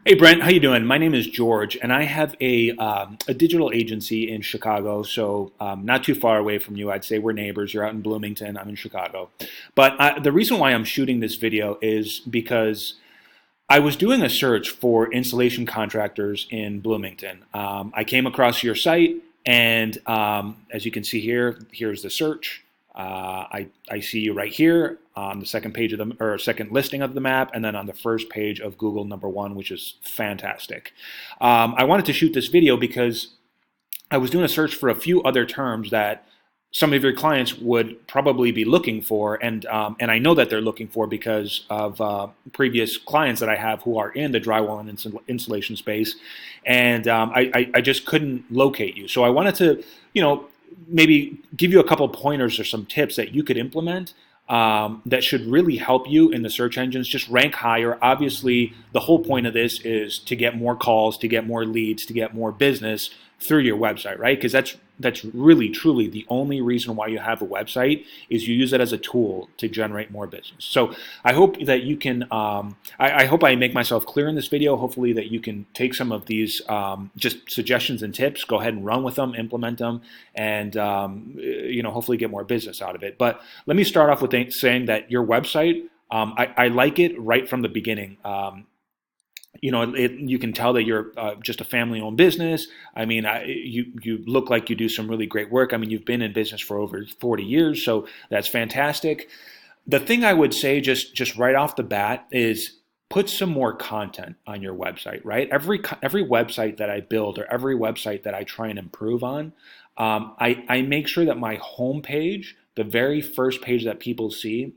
Hey Brent, how you doing? My name is George, and I have a digital agency in Chicago, so not too far away from you. I'd say we're neighbors. You're out in Bloomington. I'm in Chicago. But the reason why I'm shooting this video is because I was doing a search for installation contractors in Bloomington. I came across your site, and as you can see here, here's the search. I see you right here on the second page of the or second listing of the map, and then on the first page of Google #1, which is fantastic. I wanted to shoot this video because I was doing a search for a few other terms that some of your clients would probably be looking for, and I know that they're looking for because of previous clients that I have who are in the drywall and insulation space, and I just couldn't locate you. So I wanted to, maybe give you a couple pointers or some tips that you could implement that should really help you in the search engines just rank higher. Obviously, the whole point of this is to get more calls, to get more leads, to get more business through your website, right? Because that's really truly the only reason why you have a website is you use it as a tool to generate more business. So I hope that you can, I hope I make myself clear in this video. Hopefully that you can take some of these just suggestions and tips, go ahead and run with them, implement them, and hopefully get more business out of it. But let me start off with saying that your website, I like it right from the beginning. You can tell that you're just a family-owned business. I mean, you look like you do some really great work. I mean, you've been in business for over 40 years, so that's fantastic. The thing I would say just right off the bat is put some more content on your website, right? Every website that I build or every website that I try and improve on, I make sure that my homepage, the very first page that people see,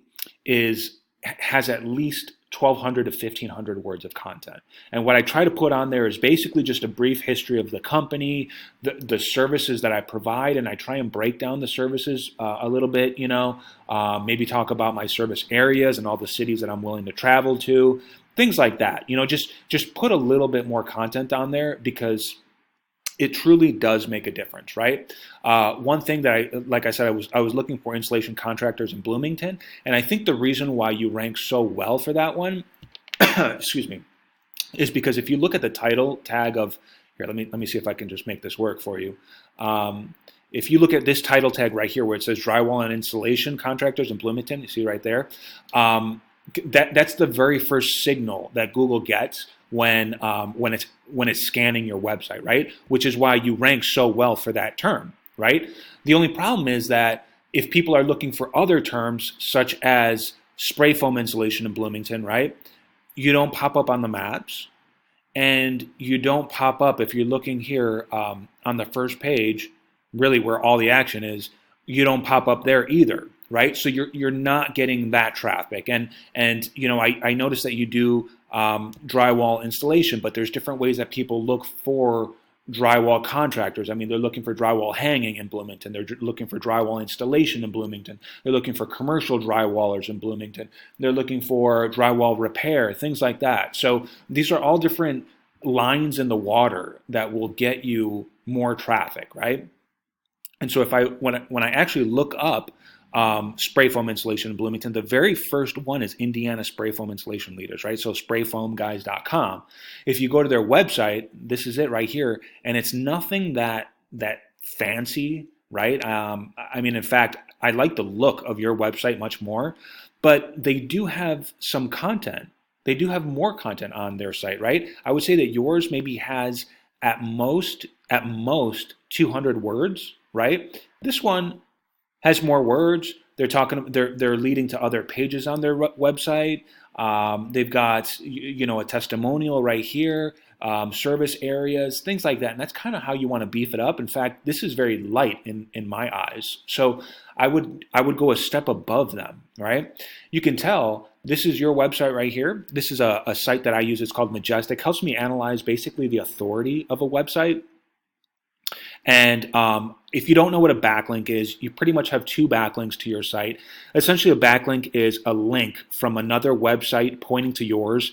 has at least 1,200 to 1,500 words of content. And what I try to put on there is basically just a brief history of the company, the services that I provide, and I try and break down the services a little bit, maybe talk about my service areas and all the cities that I'm willing to travel to, things like that. Just put a little bit more content on there because it truly does make a difference, right? One thing that like I said, I was looking for installation contractors in Bloomington, and I think the reason why you rank so well for that one, excuse me, is because if you look at the title tag of here, let me see if I can just make this work for you. If you look at this title tag right here, where it says drywall and installation contractors in Bloomington, you see right there. That's the very first signal that Google gets when it's scanning your website, right? Which is why you rank so well for that term, right? The only problem is that if people are looking for other terms such as spray foam insulation in Bloomington, right? You don't pop up on the maps, and you don't pop up if you're looking here on the first page, really where all the action is. You don't pop up there either, right? So you're not getting that traffic, and I noticed that you do drywall installation, but there's different ways that people look for drywall contractors. I mean, they're looking for drywall hanging in Bloomington. They're looking for drywall installation in Bloomington. They're looking for commercial drywallers in Bloomington. They're looking for drywall repair, things like that. So these are all different lines in the water that will get you more traffic, right? And so when I actually look up spray foam insulation in Bloomington, the very first one is Indiana Spray Foam Insulation Leaders, right? So sprayfoamguys.com. If you go to their website, this is it right here, and it's nothing that fancy, right? I mean, in fact, I like the look of your website much more, but they do have some content. They do have more content on their site, right? I would say that yours maybe has at most 200 words, right? This one has more words. They're leading to other pages on their website. They've got a testimonial right here, service areas, things like that. And that's kind of how you want to beef it up. In fact, this is very light in my eyes. So I would go a step above them, right? You can tell this is your website right here. This is a site that I use. It's called Majestic. Helps me analyze basically the authority of a website. And if you don't know what a backlink is, you pretty much have two backlinks to your site. Essentially, a backlink is a link from another website pointing to yours,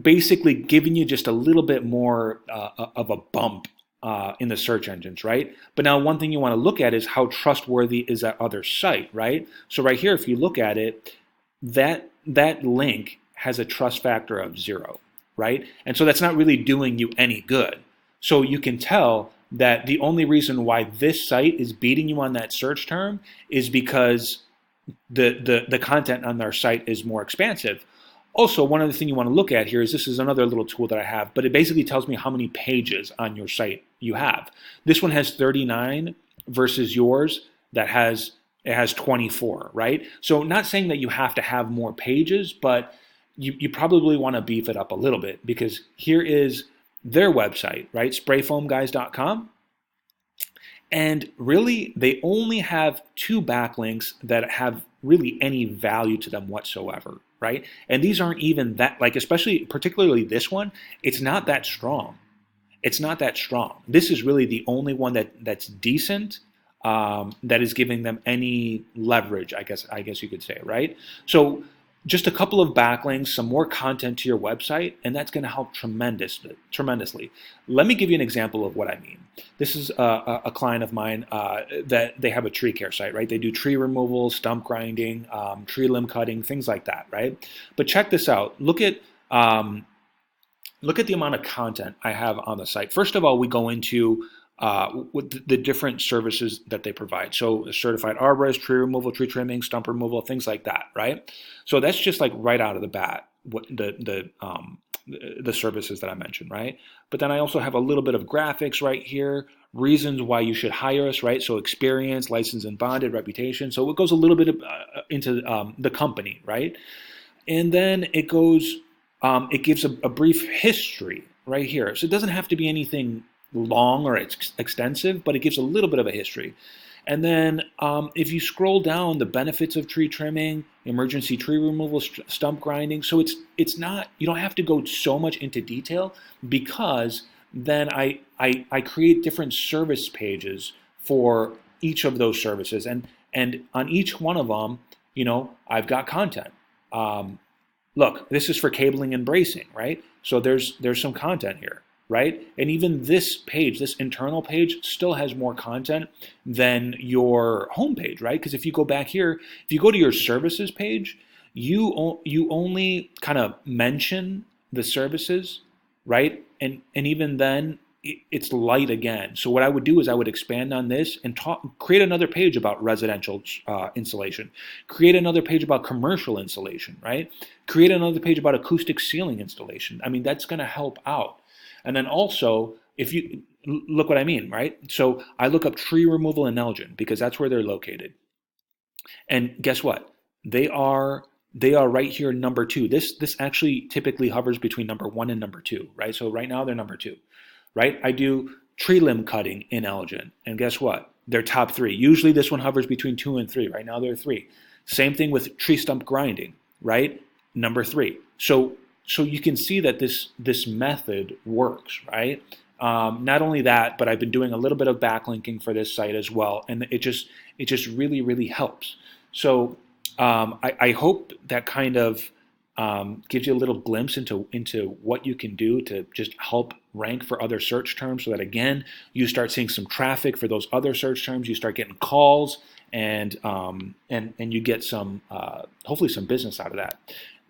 basically giving you just a little bit more of a bump in the search engines, right? But now one thing you want to look at is how trustworthy is that other site, right? So right here, if you look at it, that link has a trust factor of 0. right? And so that's not really doing you any good. So you can tell that the only reason why this site is beating you on that search term is because the content on their site is more expansive. Also, one other thing you want to look at here is this is another little tool that I have, but it basically tells me how many pages on your site you have. This one has 39 versus yours that has 24, right? So not saying that you have to have more pages, but you probably want to beef it up a little bit, because here is their website, right? sprayfoamguys.com. And really, they only have 2 backlinks that have really any value to them whatsoever, right? And these aren't even that, like, especially, particularly this one, it's not that strong. It's not that strong. This is really the only one that's decent, that is giving them any leverage, I guess you could say, right? So just a couple of backlinks, some more content to your website, and that's going to help tremendously. Let me give you an example of what I mean. This is a client of mine that they have a tree care site, right? They do tree removal, stump grinding, tree limb cutting, things like that, right? But check this out. Look at the amount of content I have on the site. First of all, we go into with the different services that they provide. So a certified arborist, tree removal, tree trimming, stump removal, things like that, right? So that's just like right out of the bat, what the services that I mentioned, right? But then I also have a little bit of graphics right here, reasons why you should hire us, right? So experience, licensed and bonded, reputation. So it goes a little bit into the company, right? And then it goes, it gives a brief history right here. So it doesn't have to be anything long or extensive, but it gives a little bit of a history. And then if you scroll down, the benefits of tree trimming, emergency tree removal, stump grinding. So it's not, you don't have to go so much into detail, because then I create different service pages for each of those services, and on each one of them, you know, I've got content. Look, this is for cabling and bracing, right? So there's some content here, right? And even this page, this internal page, still has more content than your homepage, right? Because if you go back here, if you go to your services page, you only kind of mention the services, right? And even then, it's light again. So what I would do is I would expand on this and create another page about residential insulation, create another page about commercial insulation, right? Create another page about acoustic ceiling installation. I mean, that's going to help out. And then also, if you look what I mean, right? So I look up tree removal in Elgin because that's where they're located. And guess what? They are right here, number 2. This actually typically hovers between number 1 and number 2, right? So right now they're number 2, right? I do tree limb cutting in Elgin, and guess what? They're top 3. Usually this one hovers between 2 and 3. Right now they're 3. Same thing with tree stump grinding, right? Number 3. So you can see that this method works, right? Not only that, but I've been doing a little bit of backlinking for this site as well, and it just really, really helps. So I hope that kind of gives you a little glimpse into what you can do to just help rank for other search terms, so that again you start seeing some traffic for those other search terms. You start getting calls, and you get some hopefully some business out of that.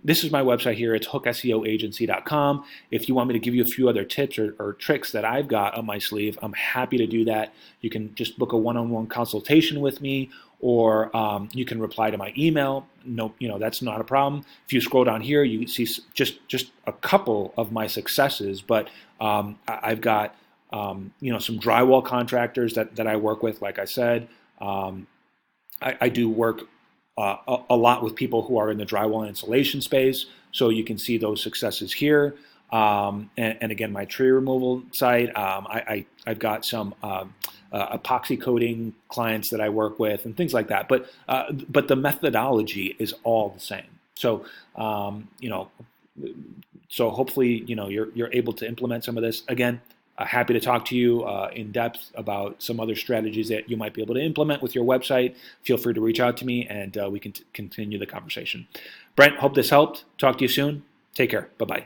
This is my website here. It's hookseoagency.com. If you want me to give you a few other tips or tricks that I've got up my sleeve, I'm happy to do that. You can just book a one-on-one consultation with me, or you can reply to my email. No, that's not a problem. If you scroll down here, you see just a couple of my successes, but I've got some drywall contractors that I work with. Like I said, I do work a lot with people who are in the drywall and insulation space, so you can see those successes here. And again, my tree removal site, I've got some epoxy coating clients that I work with and things like that. But the methodology is all the same. So so hopefully you're able to implement some of this. Again, happy to talk to you in depth about some other strategies that you might be able to implement with your website. Feel free to reach out to me, and we can continue the conversation. Brent, hope this helped. Talk to you soon. Take care. Bye-bye.